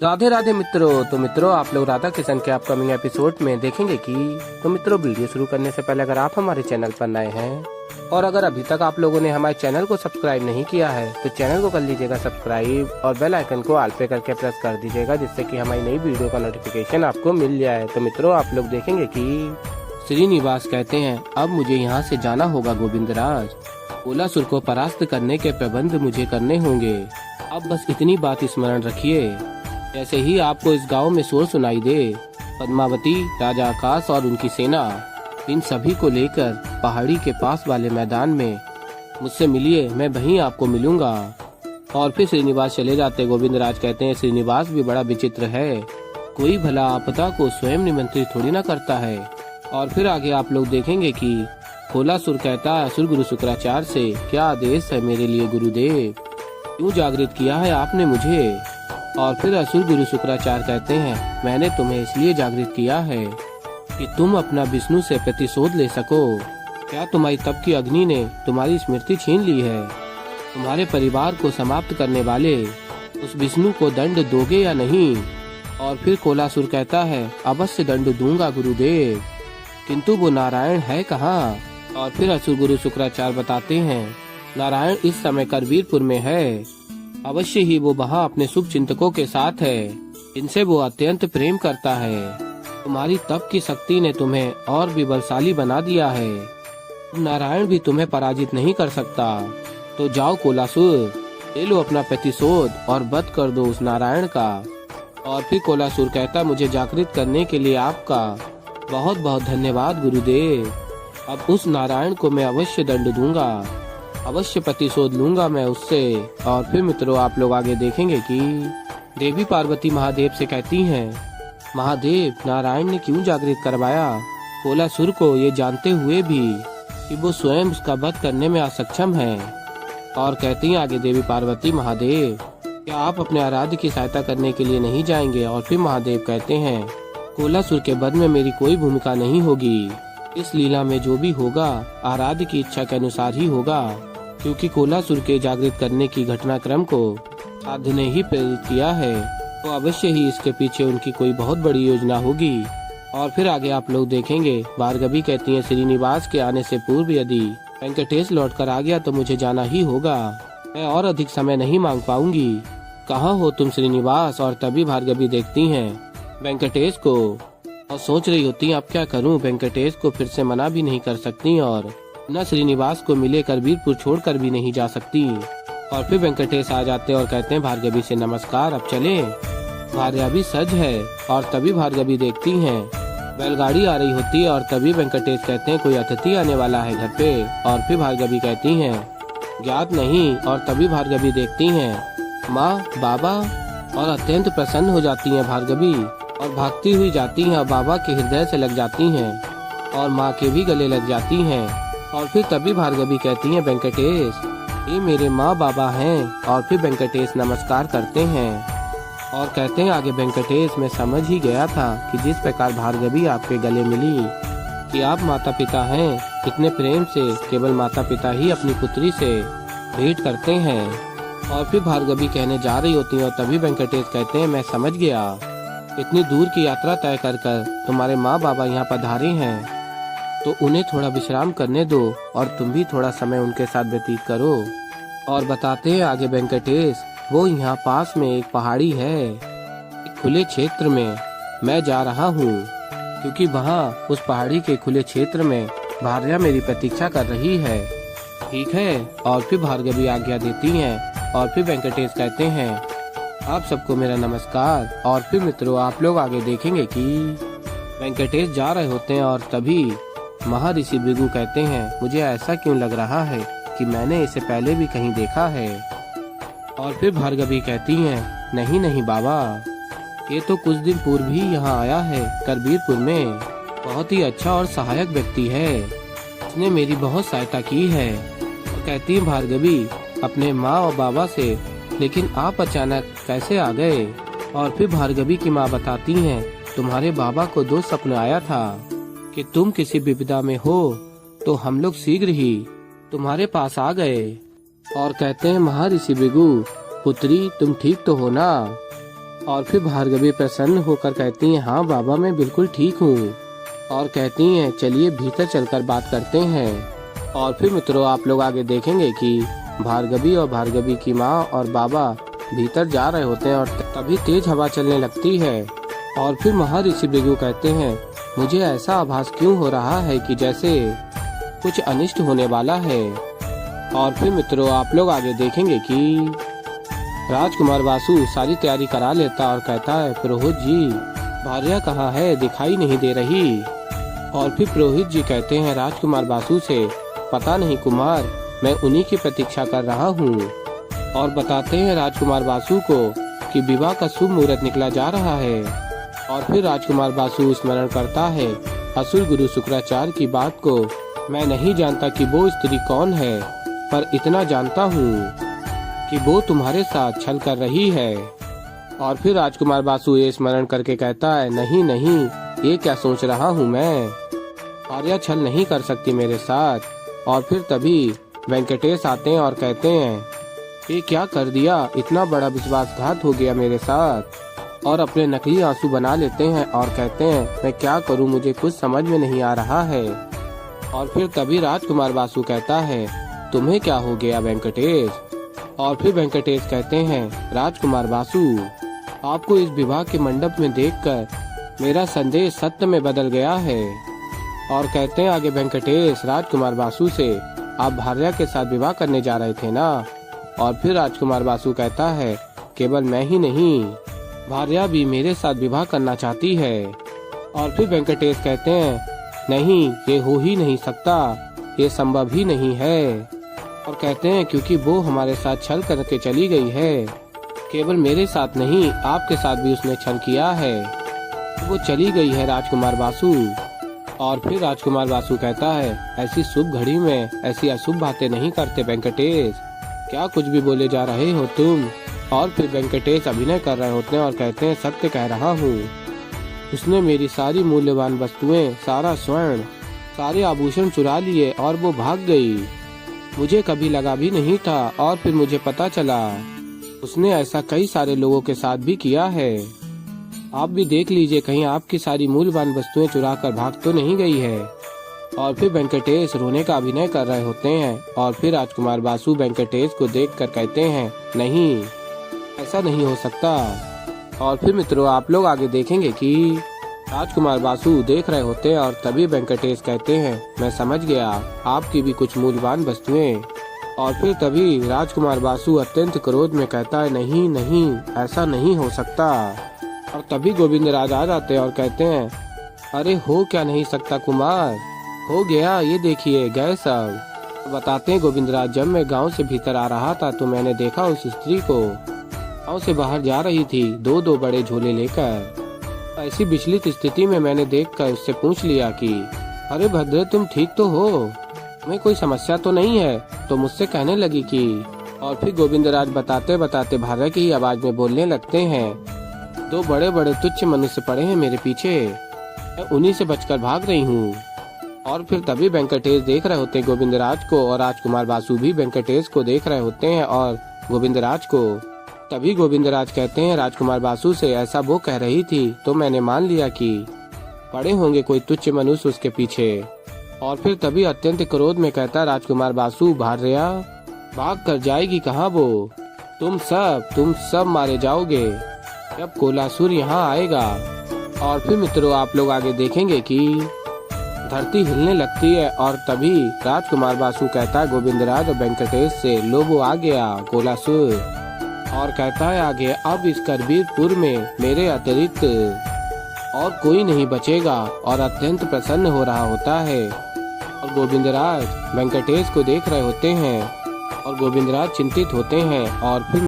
राधे राधे मित्रों। तो मित्रों, आप लोग राधा किशन के अपकमिंग एपिसोड में देखेंगे कि मित्रों, वीडियो शुरू करने से पहले अगर आप हमारे चैनल पर नए हैं और अगर अभी तक आप लोगों ने हमारे चैनल को सब्सक्राइब नहीं किया है तो चैनल को कर लीजिएगा सब्सक्राइब और बेल आइकन को ऑल पे करके प्रेस कर दीजिएगा, जिससे कि हमारी नई वीडियो का नोटिफिकेशन आपको मिल जाए। तो मित्रों, आप लोग देखेंगे कि श्रीनिवास कहते हैं, अब मुझे यहाँ से जाना होगा गोविंदराज। कोलासुर को परास्त करने के प्रबंध मुझे करने होंगे। अब बस इतनी बात स्मरण रखिए, जैसे ही आपको इस गांव में शोर सुनाई दे, पद्मावती, राजा आकाश और उनकी सेना, इन सभी को लेकर पहाड़ी के पास वाले मैदान में मुझसे मिलिए, मैं वहीं आपको मिलूंगा। और फिर श्रीनिवास चले जाते। गोविंदराज कहते हैं, श्रीनिवास भी बड़ा विचित्र है, कोई भला आपदा को स्वयं निमंत्रित थोड़ी ना करता है। और फिर आगे आप लोग देखेंगे कि कोलासुर कहता है, असुर गुरु शुक्राचार्य से, क्या आदेश है मेरे लिए गुरुदेव, क्यों जागृत किया है आपने मुझे। और फिर असुर गुरु शुक्राचार्य कहते हैं, मैंने तुम्हें इसलिए जागृत किया है कि तुम अपना विष्णु से प्रतिशोध ले सको। क्या तुम्हारी तप की अग्नि ने तुम्हारी स्मृति छीन ली है? तुम्हारे परिवार को समाप्त करने वाले उस विष्णु को दंड दोगे या नहीं? और फिर कोलासुर कहता है, अवश्य दंड दूंगा गुरुदेव, किंतु वो नारायण है कहाँ? और फिर असुर गुरु शुक्राचार्य बताते हैं, नारायण इस समय करवीरपुर में है, अवश्य ही वो वहाँ अपने शुभ चिंतकों के साथ है, इनसे वो अत्यंत प्रेम करता है। तुम्हारी तप की शक्ति ने तुम्हें और भी बलशाली बना दिया है, नारायण भी तुम्हें पराजित नहीं कर सकता। तो जाओ कोलासुर, ले लो अपना प्रतिशोध और वध कर दो उस नारायण का। और फिर कोलासुर कहता, मुझे जागृत करने के लिए आपका बहुत बहुत धन्यवाद गुरुदेव। अब उस नारायण को मैं अवश्य दंड दूंगा, अवश्य प्रतिशोध लूंगा मैं उससे। और फिर मित्रों, आप लोग आगे देखेंगे कि देवी पार्वती महादेव से कहती हैं, महादेव, नारायण ने क्यों जागृत करवाया कोलासुर को, ये जानते हुए भी कि वो स्वयं उसका वध करने में असक्षम है। और कहती हैं आगे देवी पार्वती, महादेव, क्या आप अपने आराध्य की सहायता करने के लिए नहीं जाएंगे? और फिर महादेव कहते हैं, कोलासुर के वध में मेरी कोई भूमिका नहीं होगी, इस लीला में जो भी होगा आराध्य की इच्छा के अनुसार ही होगा, क्योंकि कोलासुर के जागृत करने की घटनाक्रम को साध्य ने ही प्रेरित किया है, तो अवश्य ही इसके पीछे उनकी कोई बहुत बड़ी योजना होगी। और फिर आगे आप लोग देखेंगे, भार्गवी कहती है, श्रीनिवास के आने से पूर्व यदि वेंकटेश लौट कर आ गया तो मुझे जाना ही होगा, मैं और अधिक समय नहीं मांग पाऊंगी। कहाँ हो तुम श्रीनिवास? और तभी भार्गवी देखती हैं वेंकटेश को और सोच रही होती, अब क्या करूं, वेंकटेश को फिर से मना भी नहीं कर सकती और न श्रीनिवास को मिले करवीरपुर छोड़कर भी नहीं जा सकती। और फिर वेंकटेश आ जाते और कहते हैं भार्गवी से, नमस्कार, अब चलें। भार्गवी सज है। और तभी भार्गवी देखती हैं बैलगाड़ी आ रही होती है और तभी वेंकटेश कहते हैं, कोई अतिथि आने वाला है घर पे। और फिर भार्गवी कहती हैं, ज्ञात नहीं। और तभी भार्गवी देखती हैं माँ, बाबा, और अत्यंत प्रसन्न हो जाती हैं भार्गवी और भागती हुई जाती हैं, बाबा के हृदय से लग जाती हैं और माँ के भी गले लग जाती हैं। और फिर तभी भार्गवी कहती हैं, वेंकटेश, ये मेरे माँ बाबा हैं। और फिर वेंकटेश नमस्कार करते हैं और कहते हैं आगे, वेंकटेश, मैं समझ ही गया था कि जिस प्रकार भार्गवी आपके गले मिली कि आप माता पिता हैं, इतने प्रेम से केवल माता पिता ही अपनी पुत्री से भेंट करते हैं। और फिर भार्गवी कहने जा रही होती है और तभी वेंकटेश कहते हैं, मैं समझ गया, इतनी दूर की यात्रा तय कर कर तुम्हारे माँ बाबा यहाँ पधारे हैं, तो उन्हें थोड़ा विश्राम करने दो और तुम भी थोड़ा समय उनके साथ व्यतीत करो। और बताते हैं आगे वेंकटेश, वो यहाँ पास में एक पहाड़ी है, एक खुले क्षेत्र में मैं जा रहा हूँ, क्योंकि वहाँ उस पहाड़ी के खुले क्षेत्र में भार्या मेरी प्रतीक्षा कर रही है। ठीक है। और फिर भार्गवी आज्ञा देती हैं और फिर वेंकटेश कहते हैं, आप सबको मेरा नमस्कार। और फिर मित्रों, आप लोग आगे देखेंगे कि वेंकटेश जा रहे होते हैं और तभी महर्षि भृगु कहते हैं, मुझे ऐसा क्यों लग रहा है कि मैंने इसे पहले भी कहीं देखा है। और फिर भार्गवी कहती हैं, नहीं नहीं बाबा, ये तो कुछ दिन पूर्व ही यहाँ आया है करवीरपुर में, बहुत ही अच्छा और सहायक व्यक्ति है, इसने मेरी बहुत सहायता की है। और कहती है भार्गवी अपने माँ और बाबा से, लेकिन आप अचानक कैसे आ गए? और फिर भार्गवी की माँ बताती हैं, तुम्हारे बाबा को 2 सपने आया था कि तुम किसी विपदा में हो, तो हम लोग शीघ्र ही तुम्हारे पास आ गए। और कहते हैं, महर्षि भृगु, पुत्री, तुम ठीक तो हो ना? और फिर भार्गवी प्रसन्न होकर कहती हैं, हाँ बाबा मैं बिल्कुल ठीक हूँ। और कहती हैं चलिए भीतर चलकर बात करते हैं। और फिर मित्रों आप लोग आगे देखेंगे कि भार्गवी और भार्गवी की माँ और बाबा भीतर जा रहे होते हैं और तभी तेज हवा चलने लगती है। और फिर महर्षि भृगु कहते हैं, मुझे ऐसा आभास क्यों हो रहा है कि जैसे कुछ अनिष्ट होने वाला है। और फिर मित्रों आप लोग आगे देखेंगे कि राजकुमार वासु सारी तैयारी करा लेता और कहता है, पुरोहित जी भार्या कहाँ है, दिखाई नहीं दे रही। और फिर पुरोहित जी कहते हैं राजकुमार वासु से, पता नहीं कुमार, मैं उन्हीं की प्रतीक्षा कर रहा हूँ। और बताते हैं राजकुमार वासु को कि विवाह का शुभ मुहूर्त निकला जा रहा है। और फिर राजकुमार वासु स्मरण करता है असुर गुरु शुक्राचार्य की बात को। मैं नहीं जानता कि वो स्त्री कौन है, पर इतना जानता हूँ कि वो तुम्हारे साथ छल कर रही है। और फिर राजकुमार वासु ये स्मरण करके कहता है, नहीं नहीं, ये क्या सोच रहा हूँ मैं, आर्या छल नहीं कर सकती मेरे साथ। और फिर तभी वेंकटेश आते हैं और कहते हैं, ये क्या कर दिया, इतना बड़ा विश्वासघात हो गया मेरे साथ। और अपने नकली आंसू बना लेते हैं और कहते हैं, मैं क्या करूं, मुझे कुछ समझ में नहीं आ रहा है। और फिर तभी राजकुमार वासु कहता है, तुम्हें क्या हो गया वेंकटेश। और फिर वेंकटेश कहते हैं, राजकुमार वासु आपको इस विवाह के मंडप में देखकर मेरा संदेश सत्य में बदल गया है। और कहते हैं आगे वेंकटेश राजकुमार वासु से, आप भार्या के साथ विवाह करने जा रहे थे ना। और फिर राजकुमार वासु कहता है, केवल मैं ही नहीं, भार्या भी मेरे साथ विवाह करना चाहती है। और फिर वेंकटेश कहते हैं, नहीं ये हो ही नहीं सकता, ये संभव ही नहीं है। और कहते हैं क्योंकि वो हमारे साथ छल करके चली गई है, केवल मेरे साथ नहीं आपके साथ भी उसने छल किया है, वो चली गई है राजकुमार वासु। और फिर राजकुमार वासु कहता है, ऐसी शुभ घड़ी में ऐसी अशुभ बातें नहीं करते वेंकटेश, क्या कुछ भी बोले जा रहे हो तुम। और फिर वेंकटेश अभिनय कर रहे होते हैं और कहते हैं, सत्य कह रहा हूँ, उसने मेरी सारी मूल्यवान वस्तुएं, सारा स्वर्ण, सारे आभूषण चुरा लिए और वो भाग गई। मुझे कभी लगा भी नहीं था और फिर मुझे पता चला उसने ऐसा कई सारे लोगों के साथ भी किया है। आप भी देख लीजिए कहीं आपकी सारी मूल्यवान वस्तुएं चुरा कर भाग तो नहीं गई है। और फिर वेंकटेश रोने का अभिनय कर रहे होते हैं। और फिर राजकुमार वासु वेंकटेश को देखकर कहते हैं, नहीं ऐसा नहीं हो सकता। और फिर मित्रों आप लोग आगे देखेंगे कि राजकुमार वासु देख रहे होते हैं और तभी वेंकटेश कहते हैं, मैं समझ गया, आपकी भी कुछ मूल्यवान वस्तुएं। और फिर तभी राजकुमार वासु अत्यंत क्रोध में कहता है, नहीं नहीं ऐसा नहीं हो सकता। और तभी गोविंदराज आ जाते हैं और कहते हैं, अरे हो क्या नहीं सकता कुमार, हो गया, ये देखिए गए सब। बताते हैं गोविंदराज, जब मैं गांव से भीतर आ रहा था तो मैंने देखा उस स्त्री को गांव से बाहर जा रही थी, दो बड़े झोले लेकर। ऐसी विचलित स्थिति में मैंने देखकर उससे पूछ लिया कि अरे भद्रे तुम ठीक तो हो, तुम्हें कोई समस्या तो नहीं है। तो मुझसे कहने लगी कि, और फिर गोविंदराज बताते बताते भार्या की ही आवाज में बोलने लगते हैं, दो बड़े बड़े तुच्छ मनुष्य पड़े हैं मेरे पीछे, मैं उन्हीं से बचकर भाग रही हूँ। और फिर तभी वेंकटेश देख रहे होते हैं गोविंदराज को और राजकुमार वासु भी वेंकटेश को देख रहे होते हैं और गोविंदराज को। तभी गोविंदराज कहते हैं राजकुमार वासु से, ऐसा वो कह रही थी तो मैंने मान लिया कि पड़े होंगे कोई तुच्छ मनुष्य उसके पीछे। और फिर तभी अत्यंत क्रोध में कहता राजकुमार वासु, भार्या भाग कर जाएगी कहाँ वो, तुम सब मारे जाओगे जब कोलासुर यहाँ आएगा। और फिर मित्रों आप लोग आगे देखेंगे कि धरती हिलने लगती है और तभी राजकुमार वासु कहता है गोविंदराज और वेंकटेश से, लो वो आ गया कोलासुर। और कहता है आगे, अब इस करबीरपुर में मेरे अतिरिक्त और कोई नहीं बचेगा। और अत्यंत प्रसन्न हो रहा होता है। और गोविंदराज वेंकटेश को देख रहे होते हैं और गोविंदराज चिंतित होते हैं। और फिर